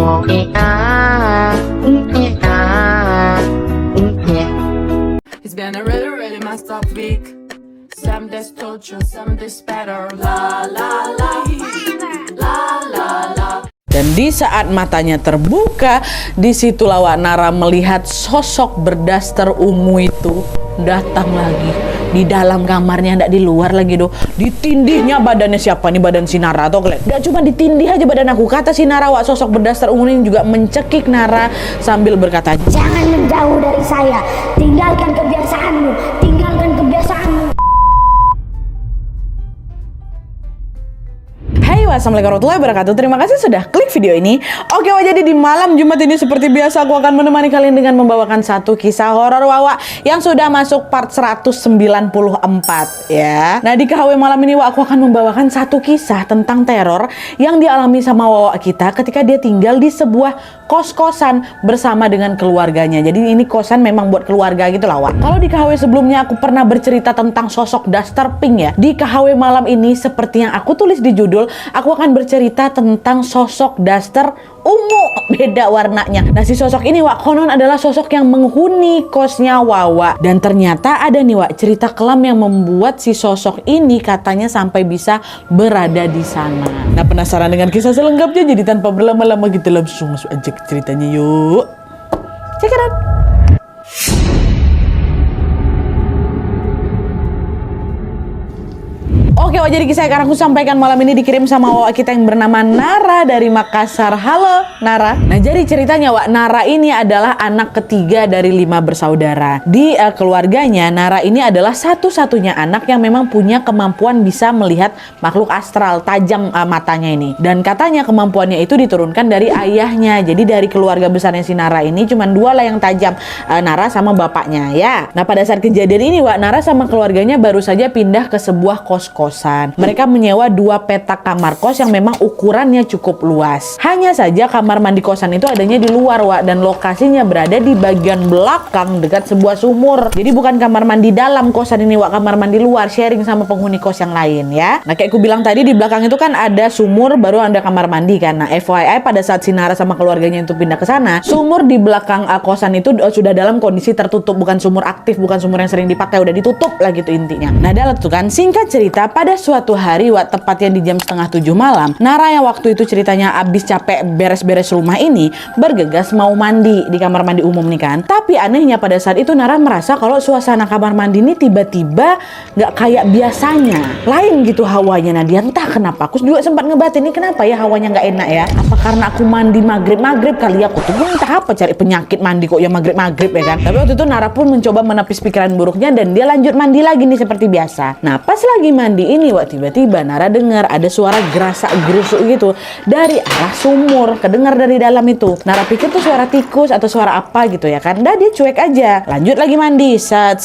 It's been a really, really messed up week. Some days told you, some days better. La la la, la la la. Dan di saat matanya terbuka, disitulah Wak Nara melihat sosok berdaster ungu itu datang lagi di dalam kamarnya, ndak di luar lagi doh. Ditindihnya badannya siapa nih, badan si Nara atau kalian? Ndak cuma ditindih aja badan aku, kata si Nara, Wak, sosok berdaster ungu ini juga mencekik Nara sambil berkata, jangan menjauh dari saya, tinggalkan kebiasaanmu, tinggalkan kebiasaanmu. Hai, wassalamualaikum warahmatullahi wabarakatuh. Terima kasih sudah klik video ini. Oke, Wak, jadi di malam Jumat ini seperti biasa aku akan menemani kalian dengan membawakan satu kisah horor Wawa yang sudah masuk part 194 ya. Nah, di KHW malam ini Wak, aku akan membawakan satu kisah tentang teror yang dialami sama Wawa kita ketika dia tinggal di sebuah kos-kosan bersama dengan keluarganya. Jadi ini kosan memang buat keluarga gitu lah, Wak. Kalau di KHW sebelumnya aku pernah bercerita tentang sosok Duster Pink ya. Di KHW malam ini seperti yang aku tulis di judul, aku akan bercerita tentang sosok Duster ungu, beda warnanya. Nah, si sosok ini Wak, konon adalah sosok yang menghuni kosnya Wawa. Dan ternyata ada nih Wak, cerita kelam yang membuat si sosok ini katanya sampai bisa berada di sana. Nah, penasaran dengan kisah selengkapnya? Jadi tanpa berlama-lama kita langsung masuk aja ke ceritanya yuk. Check it out. Oke, Wak, jadi kisah yang akan aku sampaikan malam ini dikirim sama Wak kita yang bernama Nara dari Makassar. Halo Nara. Nah, jadi ceritanya Wak, Nara ini adalah anak ketiga dari 5 bersaudara. Di keluarganya, Nara ini adalah satu-satunya anak yang memang punya kemampuan bisa melihat makhluk astral, tajam matanya ini. Dan katanya kemampuannya itu diturunkan dari ayahnya. Jadi dari keluarga besarnya si Nara ini cuma 2 lah yang tajam, Nara sama bapaknya ya. Nah, pada saat kejadian ini Wak, Nara sama keluarganya baru saja pindah ke sebuah kos-kosan. Mereka menyewa 2 petak kamar kos yang memang ukurannya cukup luas. Hanya saja kamar mandi kosan itu adanya di luar Wak, dan lokasinya berada di bagian belakang dekat sebuah sumur. Jadi bukan kamar mandi dalam kosan ini Wak, kamar mandi luar, sharing sama penghuni kos yang lain ya. Nah, kayak aku bilang tadi, di belakang itu kan ada sumur, baru ada kamar mandi kan. Nah, FYI pada saat si Nara sama keluarganya itu pindah ke sana, sumur di belakang kosan itu sudah dalam kondisi tertutup, bukan sumur aktif, bukan sumur yang sering dipakai, udah ditutup lah gitu intinya. Nah, dalam itu kan singkat cerita, pada suatu hari Wak, tepatnya di jam 6:30 malam, Nara yang waktu itu ceritanya abis capek beres-beres rumah ini bergegas mau mandi di kamar mandi umum nih kan. Tapi anehnya pada saat itu Nara merasa kalau suasana kamar mandi ini tiba-tiba nggak kayak biasanya, lain gitu hawanya. Nah, dia entah kenapa, aku juga sempat ngebatin ini kenapa ya hawanya nggak enak ya. Apa karena aku mandi maghrib kali aku tuh entah apa cari penyakit mandi kok ya maghrib ya kan. Tapi waktu itu Nara pun mencoba menepis pikiran buruknya dan dia lanjut mandi lagi nih seperti biasa. Nah, pas lagi mandi ini Wak, tiba-tiba Nara dengar ada suara gerasak-gerusuk gitu dari arah sumur, kedengar dari dalam itu. Nara pikir tuh suara tikus atau suara apa gitu ya kan. Dah, dia cuek aja, lanjut lagi mandi. Sat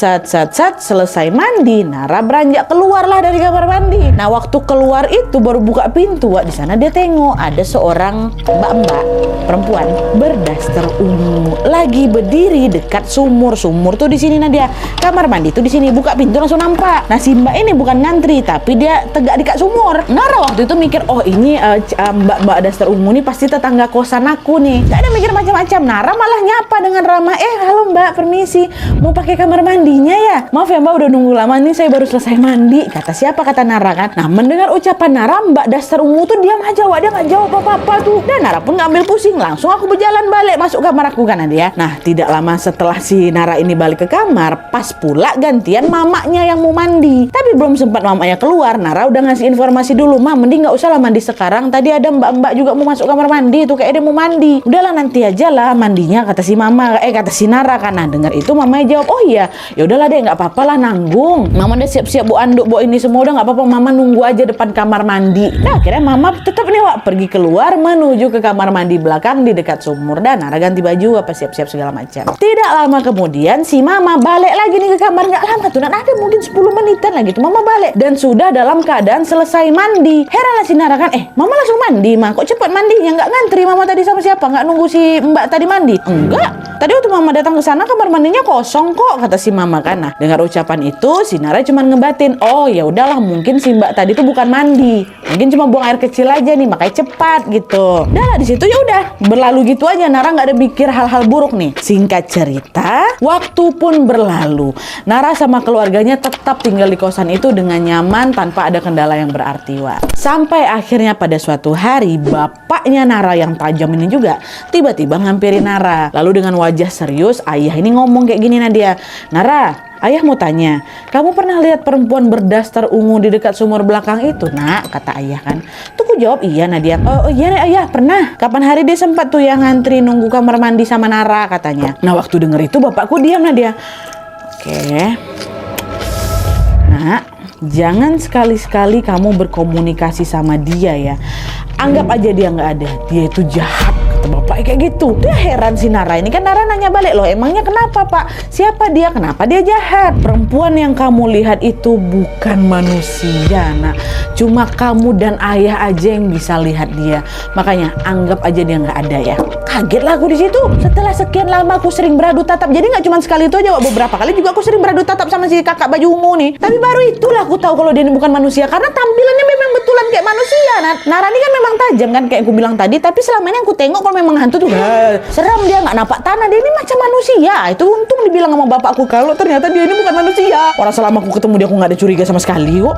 selesai mandi, Nara beranjak keluar lah dari kamar mandi. Nah, waktu keluar itu baru buka pintu Wak, di sana dia tengok ada seorang mbak-mbak perempuan berdaster ungu lagi berdiri dekat sumur. Sumur tuh di sini, nah dia kamar mandi tuh di sini. Buka pintu langsung nampak. Nah, si mbak ini bukan ngantri tapi dia tegak dekat sumur. Nara waktu itu mikir, oh ini mbak-mbak daster ungu nih pasti tetangga kosan aku nih. Gak ada mikir macam-macam. Nara malah nyapa dengan ramah, halo mbak, permisi, mau pakai kamar mandinya ya? Maaf ya mbak, udah nunggu lama nih, saya baru selesai mandi. Kata siapa? Kata Nara kan. Nah, mendengar ucapan Nara, mbak daster ungu tuh diam aja Wak, dia gak jawab apa-apa tuh. Dan Nara pun gak ambil pusing, langsung aku berjalan balik masuk kamar aku kan dia. Nah, tidak lama setelah si Nara ini balik ke kamar, pas pula gantian mamanya yang mau mandi. Tapi belum sempat mamanya keluar, Nara udah ngasih informasi dulu, mending gak usah lah mandi sekarang, tadi ada mbak-mbak juga mau masuk kamar mandi tuh, kayak dia mau mandi. Udahlah nanti aja lah mandinya, kata si mama, kata si Nara kan. Nah, dengar itu mamanya jawab, oh iya, ya udahlah deh, nggak apa-apa lah, nanggung. Mama udah siap-siap bu anduk bu ini semua, udah nggak apa-apa, mama nunggu aja depan kamar mandi. Nah, akhirnya mama tetap nih Wak pergi keluar menuju ke kamar mandi belakang di dekat sumur. Dan Nara ganti baju apa siap-siap segala macam. Tidak lama kemudian si mama balik lagi nih ke kamar, nggak lama tuh, ada mungkin 10 menitan lagi tuh mama balik. Dan sudah dalam keadaan selesai mandi. Heranlah si Nara kan, mama langsung mandi mah, kok cepat mandinya? Nggak ngantri mama tadi sama siapa? Nggak nunggu si mbak tadi mandi? Enggak, tadi waktu mama datang ke sana kamar mandinya kosong kok, kata si mama kan. Nah, dengar ucapan itu si Nara cuma ngebatin, oh ya udahlah, mungkin si mbak tadi tuh bukan mandi, mungkin cuma buang air kecil aja nih, makanya cepat gitu. Dah lah di situ ya udah berlalu gitu aja. Nara nggak ada mikir hal-hal buruk nih. Singkat cerita, waktu pun berlalu. Nara sama keluarganya tetap tinggal di kosan itu dengan nyaman tanpa ada kendala yang berarti, Wak. Sampai akhirnya pada suatu hari bapaknya Nara yang tajam ini juga tiba-tiba ngampiri Nara. Lalu dengan wajah serius ayah ini ngomong kayak gini, Nadia, Nara, ayah mau tanya, kamu pernah lihat perempuan berdaster ungu di dekat sumur belakang itu, Nak? Kata ayah kan. Tuh ku jawab, iya Nadia. Oh iya ayah, pernah. Kapan hari dia sempat tuh yang ngantri nunggu kamar mandi sama Nara, katanya. Nah waktu denger itu bapakku diam, Nadia. Oke. Nak, jangan sekali-sekali kamu berkomunikasi sama dia ya. Anggap aja dia nggak ada. Dia itu jahat, kata bapak kayak gitu. Dia heran si Nara ini kan. Nara nanya balik, loh emangnya kenapa pak? Siapa dia? Kenapa dia jahat? Perempuan yang kamu lihat itu bukan manusia, Nak. Cuma kamu dan ayah aja yang bisa lihat dia. Makanya anggap aja dia nggak ada ya. Kaget lah aku di situ. Setelah sekian lama aku sering beradu tatap. Jadi nggak cuma sekali itu aja, beberapa kali juga aku sering beradu tatap sama si kakak baju ungu nih. Tapi baru itulah aku tahu kalau dia ini bukan manusia, karena tampilannya memang betulan kayak manusia. Nara ini kan memang tajam kan kayak aku bilang tadi, tapi selama ini aku tengok kalau memang hantu tuh seram, dia nggak napak tanah, dia ini macam manusia. Itu untung dibilang sama bapakku kalau ternyata dia ini bukan manusia. Orang selama aku ketemu dia aku nggak ada curiga sama sekali kok.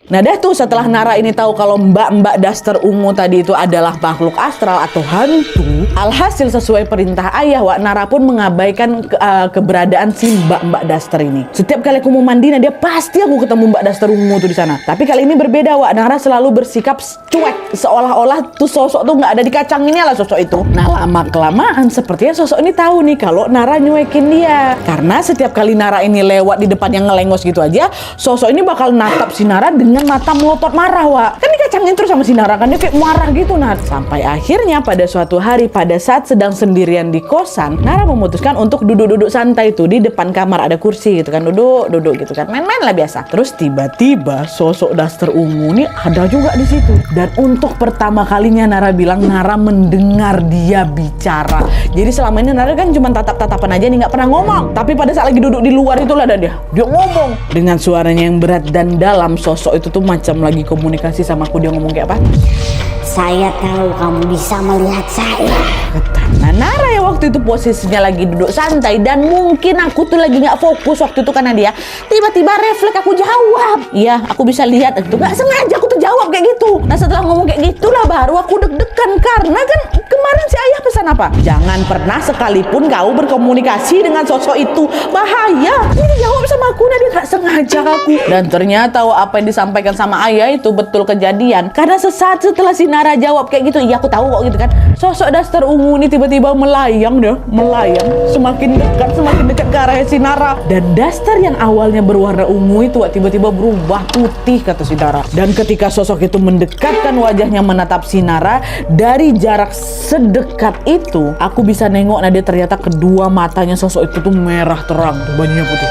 Nah dah tuh setelah Nara ini tahu kalau mbak-mbak daster ungu tadi itu adalah makhluk astral atau hantu, alhasil sesuai perintah ayah, Wak, Nara pun mengabaikan keberadaan si mbak-mbak daster ini. Setiap kali aku mau mandi, nah dia pasti aku ketemu mbak daster ungu tuh di sana. Tapi kali ini berbeda, Wak. Nara selalu bersikap cuek, seolah-olah tuh sosok tuh nggak ada di kacang ini lah sosok itu. Nah lama kelamaan sepertinya sosok ini tahu nih kalau Nara nyuekin dia. Karena setiap kali Nara ini lewat di depan yang ngelengos gitu aja, sosok ini bakal natap si Nara dengan mata melotot marah, Wak. Kan dikacangin terus sama si Nara kan, dia kayak marah gitu, Nat. Sampai akhirnya pada suatu hari pada saat sedang sendirian di kosan, Nara memutuskan untuk duduk-duduk santai tuh di depan kamar, ada kursi gitu kan, duduk gitu kan, main-main lah biasa. Terus tiba-tiba sosok daster ungu nih ada juga di situ. Dan untuk pertama kalinya Nara bilang Nara mendengar dia bicara. Jadi selama ini Nara kan cuma tatap-tatapan aja nih, nggak pernah ngomong. Tapi pada saat lagi duduk di luar itulah ada dia ngomong dengan suaranya yang berat dan dalam. Sosok itu tuh macam lagi komunikasi sama aku. Dia ngomong kayak apa? Saya tahu kamu bisa melihat saya. Nah Nara ya waktu itu posisinya lagi duduk santai dan mungkin aku tuh lagi nggak fokus waktu itu karena dia tiba-tiba refleks aku jawab. Iya aku bisa lihat itu, nggak sengaja aku tuh jawab kayak gitu. Nah setelah ngomong kayak gitulah baru aku deg-degan karena kan kemarin si ayah pesan apa? Jangan pernah sekalipun kau berkomunikasi dengan sosok itu, bahaya. Ini jawab sama aku, nah dia nggak sengaja aku. Dan ternyata apa yang disampaikan sama ayah itu betul kejadian. Karena sesaat setelah si Nara jawab kayak gitu, iya aku tahu kok gitu kan, sosok daster ungu ini tiba-tiba melayang semakin dekat ke arah si Nara. Dan daster yang awalnya berwarna ungu itu tiba-tiba berubah putih, kata si Nara. Dan ketika sosok itu mendekatkan wajahnya menatap si Nara dari jarak sedekat itu, aku bisa nengok dia ternyata kedua matanya sosok itu tuh merah terang, bajunya putih.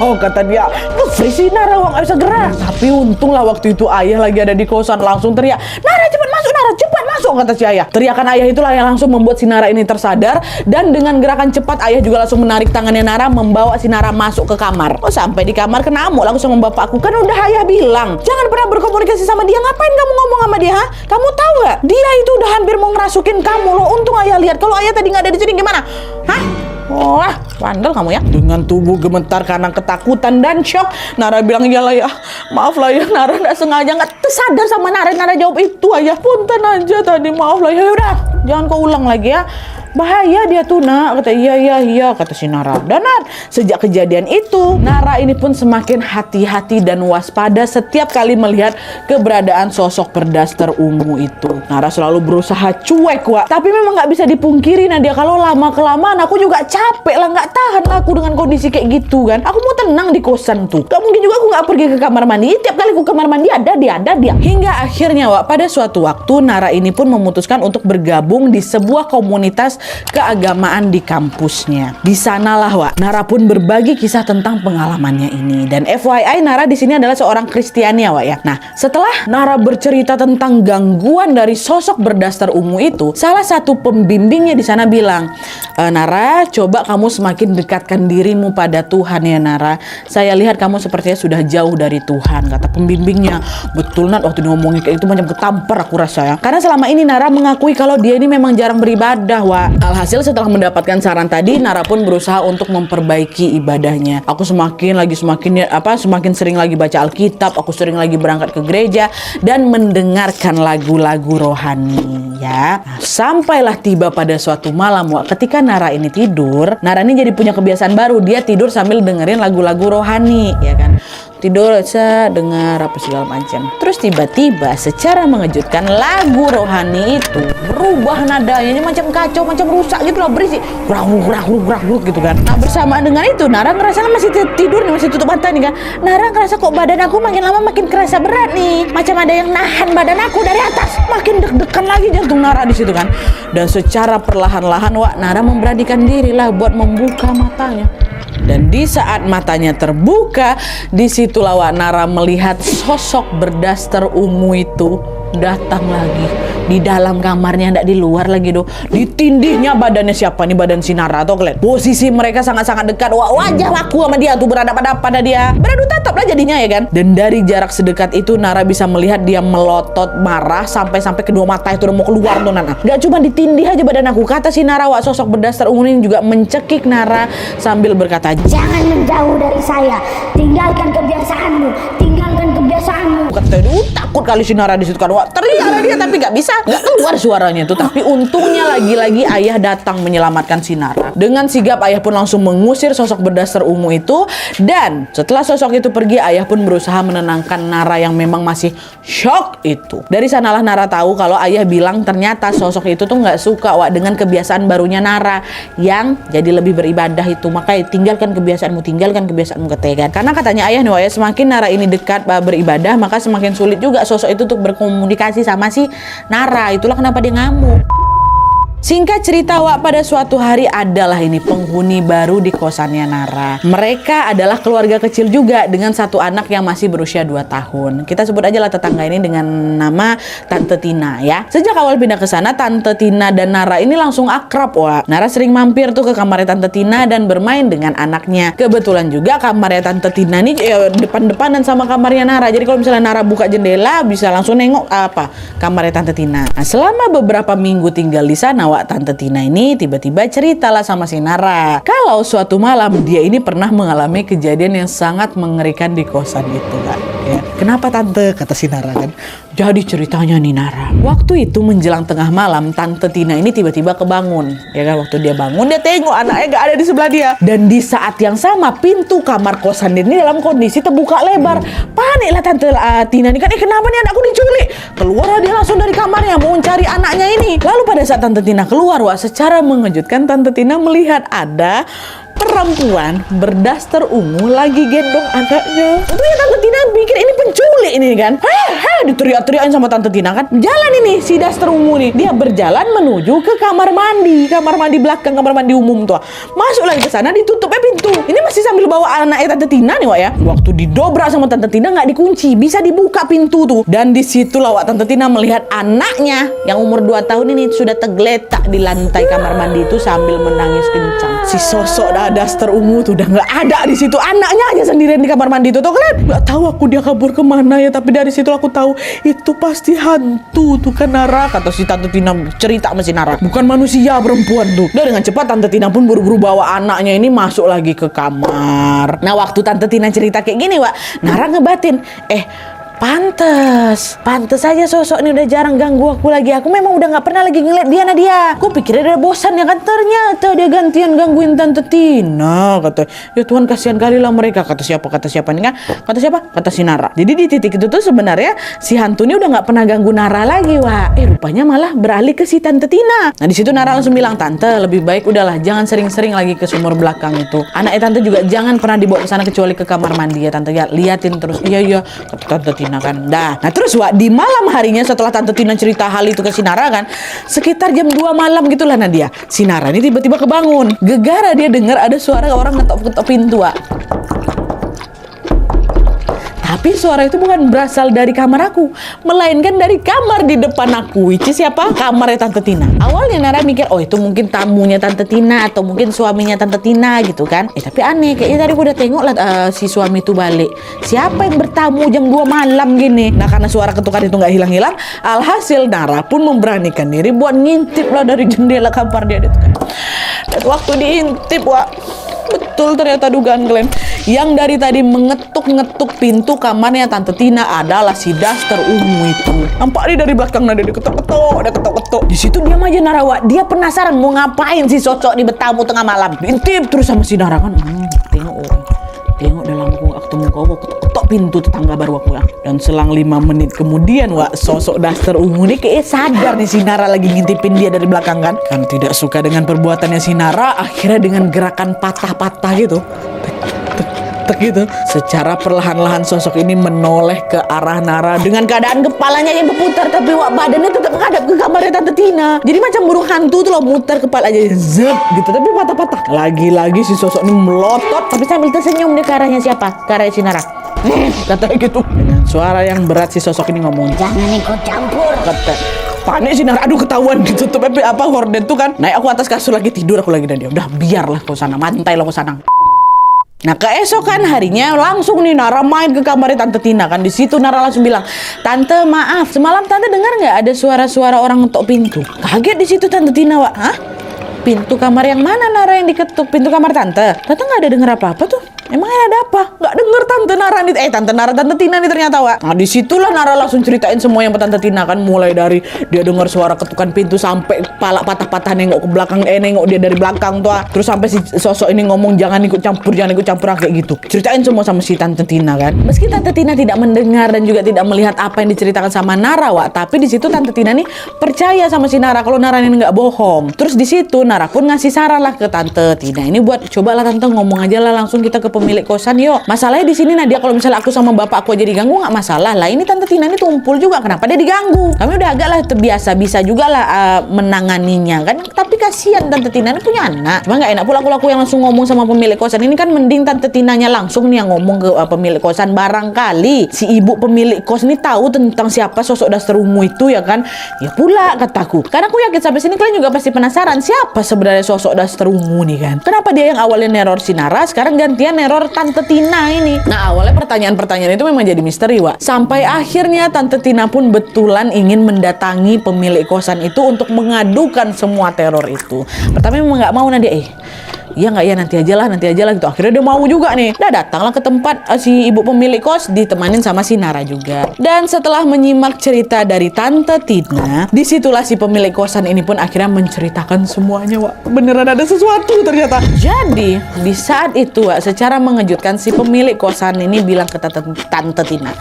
Oh kata dia, nge-freeze si Nara, nggak bisa gerak. Tapi untunglah waktu itu ayah lagi ada di kosan, langsung teriak, Nara cepat masuk, Nara cepat masuk, kata si ayah. Teriakan ayah itulah yang langsung membuat si Nara ini tersadar, dan dengan gerakan cepat ayah juga langsung menarik tangannya Nara membawa si Nara masuk ke kamar. Oh sampai di kamar kenamuk langsung sama bapakku, kan udah ayah bilang jangan pernah berkomunikasi sama dia. Ngapain kamu ngomong sama dia? Kamu tahu nggak? Dia itu udah hampir mau ngerasukin kamu loh. Untung ayah lihat, kalau ayah tadi nggak ada di sini gimana? Hah? Wah, bandel kamu ya. Dengan tubuh gemetar karena ketakutan dan shock, Nara bilang, iyalah ya, maaf lah ya, Nara nggak sengaja, nggak tersadar sama Nara. Nara jawab itu aja, punten aja tadi, maaf lah ya. Udah, jangan kau ulang lagi ya. Bahaya dia tuh, Nak. Kata iya kata si Nara. Dan sejak kejadian itu Nara ini pun semakin hati-hati dan waspada setiap kali melihat keberadaan sosok berdaster ungu itu. Nara selalu berusaha cuek, Wak. Tapi memang nggak bisa dipungkiri Nadia, kalau lama kelamaan aku juga capek lah, nggak tahan lah aku dengan kondisi kayak gitu kan. Aku mau tenang di kosan tuh, gak mungkin juga aku nggak pergi ke kamar mandi. Tiap kali aku ke kamar mandi ada dia. Hingga akhirnya, Wak, pada suatu waktu Nara ini pun memutuskan untuk bergabung di sebuah komunitas keagamaan di kampusnya. Di sanalah Wak, Nara pun berbagi kisah tentang pengalamannya ini. Dan FYI, Nara di sini adalah seorang Kristiani ya Wak ya. Nah, setelah Nara bercerita tentang gangguan dari sosok berdaster ungu itu, salah satu pembimbingnya di sana bilang, Nara, coba kamu semakin dekatkan dirimu pada Tuhan ya Nara. Saya lihat kamu sepertinya sudah jauh dari Tuhan, kata pembimbingnya. Betul Nat, waktu dia ngomongin kayak itu macam ketampar aku rasa ya. Karena selama ini Nara mengakui kalau dia ini memang jarang beribadah Wak. Alhasil setelah mendapatkan saran tadi, Nara pun berusaha untuk memperbaiki ibadahnya. Aku semakin sering lagi baca Alkitab, aku sering lagi berangkat ke gereja dan mendengarkan lagu-lagu rohani ya. Nah, sampailah tiba pada suatu malam Wak, ketika Nara ini tidur, Nara ini jadi punya kebiasaan baru, dia tidur sambil dengerin lagu-lagu rohani ya kan. Tidur dengar apa segala macam. Terus tiba-tiba secara mengejutkan lagu rohani itu berubah nadanya, ini macam kacau, macam rusak gitu loh, berisi gruk gitu kan. Nah, bersamaan dengan itu Nara ngerasa masih tidur nih, masih tutup mata nih kan. Nara ngerasa kok badan aku makin lama makin kerasa berat nih, macam ada yang nahan badan aku dari atas. Makin deg-degan lagi jantung Nara di situ kan. Dan secara perlahan-lahan Wak, Nara memberanikan diri lah buat membuka matanya. Dan di saat matanya terbuka, disitulah Wak, Nara melihat sosok berdaster ungu itu datang lagi di dalam kamarnya, ndak di luar lagi doh. Ditindihnya badannya siapa nih? Badan si Nara atau kalian? Posisi mereka sangat-sangat dekat. Wah, wajah aku sama dia tuh berhadapan pada dia. Beradu tatap lah jadinya ya kan. Dan dari jarak sedekat itu Nara bisa melihat dia melotot marah sampai kedua mata itu udah mau keluar tuh Nana. Gak cuma ditindih aja badan aku, kata si Nara Wak, sosok berdaster ungu ini juga mencekik Nara sambil berkata, Jangan menjauh dari saya. Tinggalkan kebiasaanmu. Tinggalkan kebiasaanmu. Kata dia, takut kali si Nara disitu kan. Wah, teriak dia tapi gak bisa, gak keluar suaranya tuh. Tapi untungnya lagi-lagi ayah datang menyelamatkan si Nara. Dengan sigap ayah pun langsung mengusir sosok berdaster ungu itu. Dan setelah sosok itu pergi, ayah pun berusaha menenangkan Nara yang memang masih shock itu. Dari sanalah Nara tahu kalau ayah bilang ternyata sosok itu tuh gak suka Wak dengan kebiasaan barunya Nara yang jadi lebih beribadah itu. Makanya tinggalkan kebiasaanmu katanya. Karena katanya ayah nih Wak ya, semakin Nara ini dekat beribadah, maka semakin sulit juga sosok itu untuk berkomunikasi sama si Nara. Itulah kenapa dia ngamuk. Singkat cerita Wak, pada suatu hari adalah ini penghuni baru di kosannya Nara. Mereka adalah keluarga kecil juga dengan satu anak yang masih berusia 2 tahun. Kita sebut aja lah tetangga ini dengan nama Tante Tina ya. Sejak awal pindah ke sana, Tante Tina dan Nara ini langsung akrab Wak. Nara sering mampir tuh ke kamarnya Tante Tina dan bermain dengan anaknya. Kebetulan juga kamarnya Tante Tina ini depan-depanan sama kamarnya Nara. Jadi kalau misalnya Nara buka jendela bisa langsung nengok kamarnya Tante Tina. Nah, selama beberapa minggu tinggal di sana Wak, Tante Tina ini tiba-tiba ceritalah sama si Nara kalau suatu malam dia ini pernah mengalami kejadian yang sangat mengerikan di kosan itu kan ya. Kenapa Tante? Kata si Nara kan. Jadi ceritanya nih Nara, waktu itu menjelang tengah malam Tante Tina ini tiba-tiba kebangun ya kan. Waktu dia bangun dia tengok anaknya gak ada di sebelah dia. Dan di saat yang sama pintu kamar kosan dia ini dalam kondisi terbuka lebar. Paniklah Tante Tina ini kan, kenapa nih anakku diculik? Keluar dia langsung dari kamarnya mau mencari anaknya ini. Lalu pada saat Tante Tina keluar Wak, secara mengejutkan Tante Tina melihat ada perempuan berdaster ungu lagi gendong anaknya. Itu ya Tante Tina pikir ini penculik ini kan. Diteriak-teriakin sama Tante Tina kan. Jalan ini si daster ungu nih. Dia berjalan menuju ke kamar mandi belakang, kamar mandi umum tuh. Masuk lagi ke sana, ditutupnya pintu. Ini masih sambil bawa anaknya Tante Tina nih Wak ya. Waktu didobrak sama Tante Tina nggak dikunci, bisa dibuka pintu tuh. Dan disitulah Wak, Tante Tina melihat anaknya yang umur 2 tahun ini sudah tergeletak di lantai kamar mandi itu sambil menangis kencang. Si sosok daster ungu tuh udah nggak ada di situ. Anaknya aja sendirian di kamar mandi itu tuh kalian. Nggak tahu aku dia kabur kemana ya. Tapi dari situ aku tahu itu pasti hantu tuh kan Nara. Kata si Tante Tina cerita sama si Nara. Bukan manusia, perempuan tuh. Dan dengan cepat Tante Tina pun buru-buru bawa anaknya ini masuk lagi ke kamar. Nah waktu Tante Tina cerita kayak gini Wak, Nara ngebatin. Pantes aja sosok ini udah jarang ganggu aku lagi. Aku memang udah gak pernah lagi ngeliat dia Nadia. Aku pikirnya udah bosan ya kan. Ternyata dia gantian gangguin Tante Tina. Kata, ya Tuhan kasihan kali lah mereka. Kata siapa nih kan? Kata siapa? Kata si Nara. Jadi di titik itu tuh sebenarnya si hantu ini udah gak pernah ganggu Nara lagi Wak. Rupanya malah beralih ke si Tante Tina. Nah di situ Nara langsung bilang, Tante lebih baik udahlah jangan sering-sering lagi ke sumur belakang itu. Anaknya Tante juga jangan pernah dibawa ke sana kecuali ke kamar mandi ya Tante ya. Liatin terus. Iya kata Tante Tina. Tina kan. Nah terus Wak, di malam harinya setelah Tante Tina cerita hal itu ke si Nara kan, sekitar jam 2 malam gitulah Nadia, si Nara ini tiba-tiba kebangun. Gegara dia dengar ada suara orang ngetok-ngetok pintu, Wak. Tapi suara itu bukan berasal dari kamar aku, melainkan dari kamar di depan aku. Which is siapa? Kamarnya Tante Tina. Awalnya Nara mikir, oh itu mungkin tamunya Tante Tina atau mungkin suaminya Tante Tina gitu kan. Tapi aneh, kayaknya tadi aku udah tengok lah si suami itu balik. Siapa yang bertamu jam 2 malam gini? Nah karena suara ketukan itu nggak hilang-hilang, alhasil Nara pun memberanikan diri buat ngintip lah dari jendela kamar dia itu kan. Dan waktu diintip, Wak, betul ternyata dugaan kalian. Yang dari tadi mengetuk-ngetuk pintu kamarnya Tante Tina adalah si daster ungu itu. Nampak dia dari belakang, dia ketok-ketok. Di situ diam aja Nara, Wak. Dia penasaran mau ngapain si sosok di bertamu tengah malam. Diintip terus sama si Nara kan. Tengok dalam ketemu kau ketok pintu tetangga baru aku ya. Dan selang 5 menit kemudian, Wak, sosok daster ungu ini kayak sadar nih si Nara lagi ngintipin dia dari belakang kan. Kan tidak suka dengan perbuatannya si Nara, akhirnya dengan gerakan patah-patah gitu, gitu, secara perlahan-lahan sosok ini menoleh ke arah Nara dengan keadaan kepalanya yang berputar, tapi Wak, badannya tetap menghadap ke kamarnya Tante Tina. Jadi macam burung hantu tuh loh, muter kepala aja zep gitu, tapi patah-patah. Lagi-lagi si sosok ini melotot tapi sambil tersenyum dia ke arahnya siapa? Ke arahnya si Nara. Katanya gitu. Dengan suara yang berat si sosok ini ngomong, Jangan ikut campur. kata. Panik si Nara, aduh ketahuan gitu tuh horden tuh kan. Naik aku atas kasur lagi tidur aku lagi dan dia, udah biarlah kau sana, mantai lah kau sana. Nah keesokan harinya langsung nih Nara main ke kamarnya Tante Tina kan. Di situ Nara langsung bilang, Tante maaf, semalam Tante dengar nggak ada suara-suara orang ngetok pintu? Kaget di situ Tante Tina, Wak. Hah? Pintu kamar yang mana Nara yang diketuk? Pintu kamar Tante? Tante nggak ada dengar apa-apa tuh. Emangnya ada apa? Nggak denger Tante Nara nih, Tante Tina nih ternyata, Wak. Nah disitulah Nara langsung ceritain semua yang Tante Tina kan, mulai dari dia dengar suara ketukan pintu sampai kepala patah-patah nengok ke belakang, nengok dia dari belakang tuh, terus sampai si sosok ini ngomong jangan ikut campur kayak gitu. Ceritain semua sama si Tante Tina kan. Meski Tante Tina tidak mendengar dan juga tidak melihat apa yang diceritakan sama Nara, Wak, tapi di situ Tante Tina nih percaya sama si Nara kalau Nara ini nggak bohong. Terus di situ Nara pun ngasih saran lah ke Tante Tina ini buat cobalah Tante ngomong aja lah langsung kita ke pemilik kosan yuk. Masalahnya di sini Nadia, kalau misalnya aku sama bapak aku aja diganggu nggak masalah lah. Ini Tante Tina ini tumpul juga, kenapa dia diganggu? Kami udah agak lah terbiasa, bisa juga lah menanganinya kan. Tapi kasihan Tante Tina ini punya anak. Cuma nggak enak pula aku yang langsung ngomong sama pemilik kosan ini kan. Mending Tante Tinanya langsung nih yang ngomong ke pemilik kosan. Barangkali si ibu pemilik kos ini tahu tentang siapa sosok daster ungu itu ya kan. Ya pula kataku. Karena aku yakin sampai sini kalian juga pasti penasaran siapa sebenarnya sosok daster ungu nih kan. Kenapa dia yang awalnya neror si Nara sekarang gantian neror Tante Tina ini? Nah awalnya pertanyaan-pertanyaan itu memang jadi misteri, Wak. Sampai akhirnya Tante Tina pun betulan ingin mendatangi pemilik kosan itu untuk mengadukan semua teror itu. Pertama memang nggak mau Nadia, iya nggak ya nanti aja lah gitu. Akhirnya dia mau juga nih. Nah datanglah ke tempat si ibu pemilik kos ditemanin sama si Nara juga. Dan setelah menyimak cerita dari Tante Tina, disitulah si pemilik kosan ini pun akhirnya menceritakan semuanya, Wak. Beneran ada sesuatu ternyata. Jadi di saat itu, Wak, secara mengejutkan si pemilik kosan ini bilang ke Tante Tina,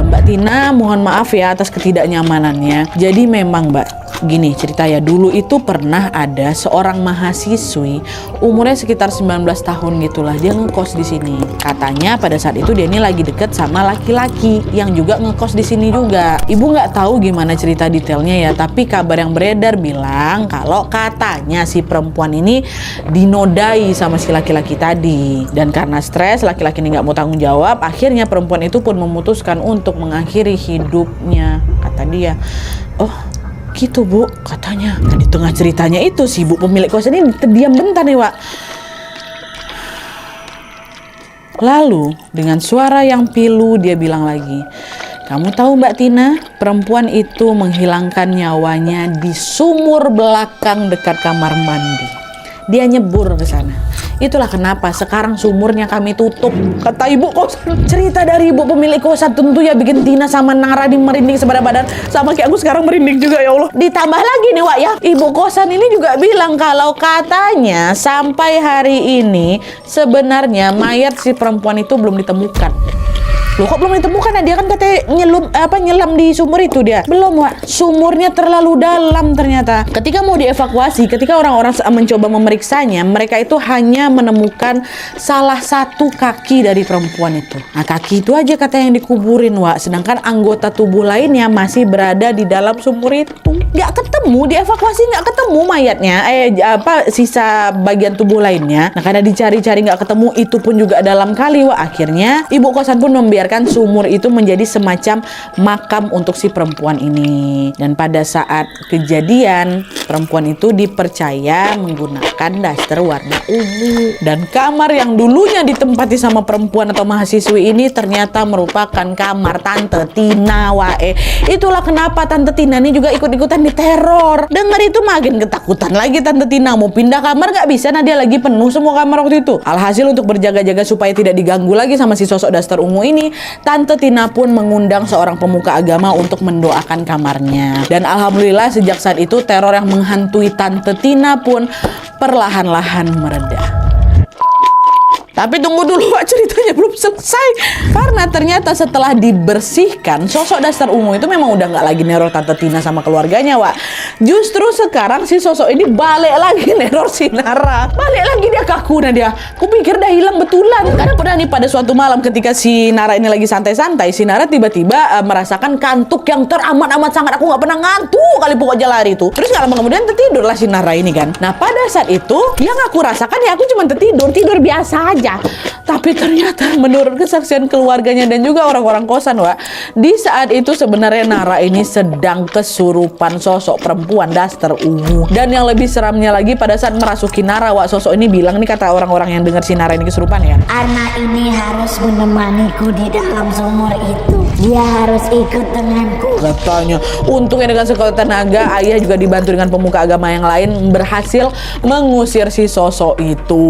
Mbak Tina mohon maaf ya atas ketidaknyamanannya. Jadi memang Mbak, gini cerita ya, dulu itu pernah ada seorang mahasiswi umurnya sekitar 19 tahun gitulah, dia ngekos di sini. Katanya pada saat itu dia ini lagi deket sama laki-laki yang juga ngekos di sini juga. Ibu nggak tahu gimana cerita detailnya ya, tapi kabar yang beredar bilang kalau katanya si perempuan ini dinodai sama si laki-laki tadi. Dan karena stres, laki-laki ini nggak mau tanggung jawab, akhirnya perempuan itu pun memutuskan untuk mengakhiri hidupnya, kata dia. Oh gitu Bu, katanya. Nah, di tengah ceritanya itu si ibu pemilik kosan ini terdiam bentar nih, Wak. Lalu dengan suara yang pilu dia bilang lagi, kamu tahu Mbak Tina, perempuan itu menghilangkan nyawanya di sumur belakang dekat kamar mandi. Dia nyebur ke sana. Itulah kenapa sekarang sumurnya kami tutup, kata ibu kosan. Cerita dari ibu pemilik kosan tentu ya bikin Tina sama Nara di merinding sebadan badan. Sama kayak aku sekarang merinding juga, ya Allah. Ditambah lagi nih, Wak, ya, ibu kosan ini juga bilang kalau katanya sampai hari ini sebenarnya mayat si perempuan itu belum ditemukan. Loh kok belum ditemukan? Dia kan katanya nyelam di sumur itu dia. Belum, Wak. Sumurnya terlalu dalam ternyata. Ketika mau dievakuasi, ketika orang-orang mencoba memeriksanya, mereka itu hanya menemukan salah satu kaki dari perempuan itu. Nah, kaki itu aja kata yang dikuburin, Wak. Sedangkan anggota tubuh lainnya masih berada di dalam sumur itu. Nggak ketemu, dievakuasi nggak ketemu mayatnya. Sisa bagian tubuh lainnya. Nah, karena dicari-cari nggak ketemu, itu pun juga dalam kali, Wak. Akhirnya ibu kosan pun membiarkan sumur itu menjadi semacam makam untuk si perempuan ini. Dan pada saat kejadian, perempuan itu dipercaya menggunakan daster warna ungu. Dan kamar yang dulunya ditempati sama perempuan atau mahasiswi ini ternyata merupakan kamar Tante Tina, wae. Itulah kenapa Tante Tina ini juga ikut-ikutan diteror. Dengar itu makin ketakutan lagi Tante Tina. Mau pindah kamar nggak bisa, nah dia lagi penuh semua kamar waktu itu. Alhasil untuk berjaga-jaga supaya tidak diganggu lagi sama si sosok daster ungu ini, Tante Tina pun mengundang seorang pemuka agama untuk mendoakan kamarnya. Dan alhamdulillah sejak saat itu teror yang menghantui Tante Tina pun perlahan-lahan mereda. Tapi tunggu dulu, Wak, ceritanya belum selesai. Karena ternyata setelah dibersihkan, sosok daster ungu itu memang udah nggak lagi neror Tante Tina sama keluarganya, Wak. Justru sekarang si sosok ini balik lagi neror si Nara. Balik lagi dia kaku, nah dia. Kupikir dah hilang betulan. Karena pernah nih pada suatu malam ketika si Nara ini lagi santai-santai, si Nara tiba-tiba merasakan kantuk yang teramat-amat sangat. Aku nggak pernah ngantuk kali pokoknya lari itu. Terus nggak lama kemudian tertidurlah si Nara ini kan. Nah pada saat itu yang aku rasakan ya aku cuma tidur biasa aja. Tapi ternyata menurut kesaksian keluarganya dan juga orang-orang kosan, Wak, di saat itu sebenarnya Nara ini sedang kesurupan sosok perempuan daster ungu. Dan yang lebih seramnya lagi pada saat merasuki Nara, Wak, sosok ini bilang, nih kata orang-orang yang dengar si Nara ini kesurupan ya, Anak ini harus menemaniku di dalam sumur itu. Dia harus ikut denganku. Katanya. Untungnya dengan sekuat tenaga, ayah juga dibantu dengan pemuka agama yang lain berhasil mengusir si sosok itu.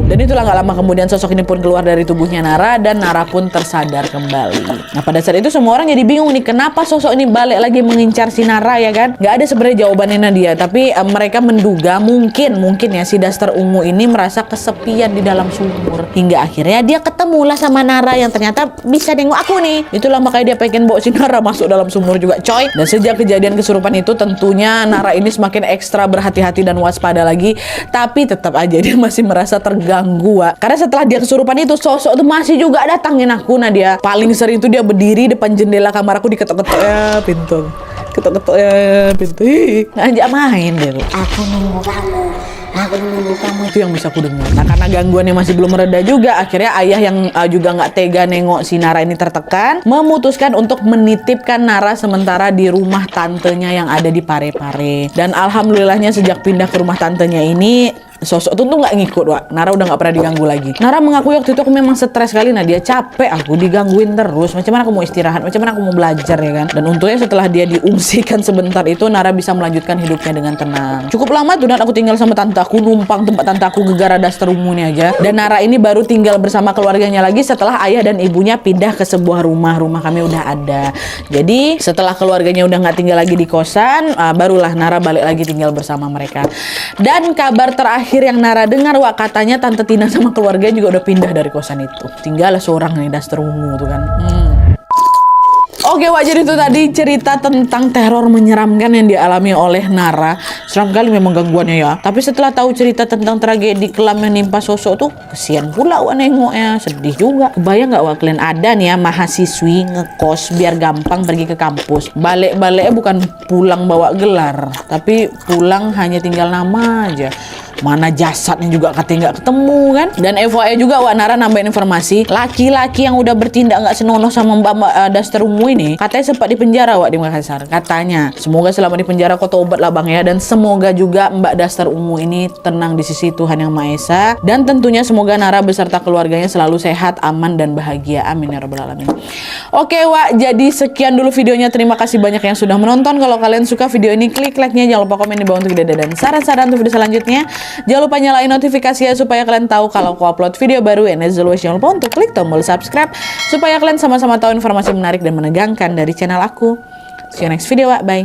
Dan itulah gak lama kemudian sosok ini pun keluar dari tubuhnya Nara dan Nara pun tersadar kembali. Nah pada saat itu semua orang jadi bingung nih, kenapa sosok ini balik lagi mengincar si Nara ya kan? Gak ada sebenarnya jawabannya Nadia, tapi mereka menduga mungkin ya si daster ungu ini merasa kesepian di dalam sumur. Hingga akhirnya dia ketemulah sama Nara yang ternyata bisa nengok aku nih. Itulah makanya dia pengen bawa si Nara masuk dalam sumur juga, coy. Dan sejak kejadian kesurupan itu tentunya Nara ini semakin ekstra berhati-hati dan waspada lagi. Tapi tetap aja dia masih merasa terganggu, Wak. Karena setelah dia kesurupan itu, sosok itu masih juga datangin aku. Nah dia paling sering itu dia berdiri depan jendela kamar aku, diketok-ketok ya pintu, ketok-ketok ya pintu, ngajak main dia. Aku nunggu kamu. Aku nunggu kamu. Itu yang bisa aku dengar. Nah karena gangguannya masih belum mereda juga, akhirnya ayah yang juga nggak tega nengok si Nara ini tertekan, memutuskan untuk menitipkan Nara sementara di rumah tantenya yang ada di Parepare. Dan alhamdulillahnya sejak pindah ke rumah tantenya ini, sosok itu tuh nggak ngikut, Wak. Nara udah nggak pernah diganggu lagi. Nara mengakui waktu itu aku memang stres sekali. Nah dia capek aku digangguin terus. Macam mana aku mau istirahat? Macam mana aku mau belajar ya kan? Dan untungnya setelah dia diungsikan sebentar itu, Nara bisa melanjutkan hidupnya dengan tenang. Cukup lama tuh dan aku tinggal sama tante aku, numpang tempat tante aku gegara daster ungu ini aja. Dan Nara ini baru tinggal bersama keluarganya lagi setelah ayah dan ibunya pindah ke sebuah rumah. Rumah kami udah ada. Jadi setelah keluarganya udah nggak tinggal lagi di kosan, barulah Nara balik lagi tinggal bersama mereka. Dan kabar terakhir yang Nara dengar, Wak, katanya Tante Tina sama keluarga juga udah pindah dari kosan itu. Tinggal seorang nih daster ungu tuh kan. Oke, Wak, jadi itu tadi cerita tentang teror menyeramkan yang dialami oleh Nara. Seram kali memang gangguannya ya. Tapi setelah tahu cerita tentang tragedi kelam yang nimpa sosok tuh, kesian pula Wak nengoknya. Sedih juga. Kebayang nggak, Wak, kalian ada nih ya mahasiswi ngekos biar gampang pergi ke kampus. Balik-baliknya bukan pulang bawa gelar, tapi pulang hanya tinggal nama aja. Mana jasadnya juga katanya nggak ketemu kan. Dan FYI juga, Wak, Nara nambahin informasi, laki-laki yang udah bertindak nggak senonoh sama Mbak daster ungu ini katanya sempat dipenjara, Wak, di Makassar. Katanya semoga selama di penjara kau tobat lah Bang ya. Dan semoga juga Mbak daster ungu ini tenang di sisi Tuhan Yang Maha Esa. Dan tentunya semoga Nara beserta keluarganya selalu sehat, aman, dan bahagia. Amin ya rabbal alamin. Oke, Wak, jadi sekian dulu videonya. Terima kasih banyak yang sudah menonton. Kalau kalian suka video ini, klik like-nya. Jangan lupa komen di bawah untuk ide dan saran-saran untuk video selanjutnya. Jangan lupa nyalain notifikasinya supaya kalian tahu kalau aku upload video baru. And as always, jangan lupa untuk klik tombol subscribe supaya kalian sama-sama tahu informasi menarik dan menegangkan dari channel aku. See you next video, Wak. Bye.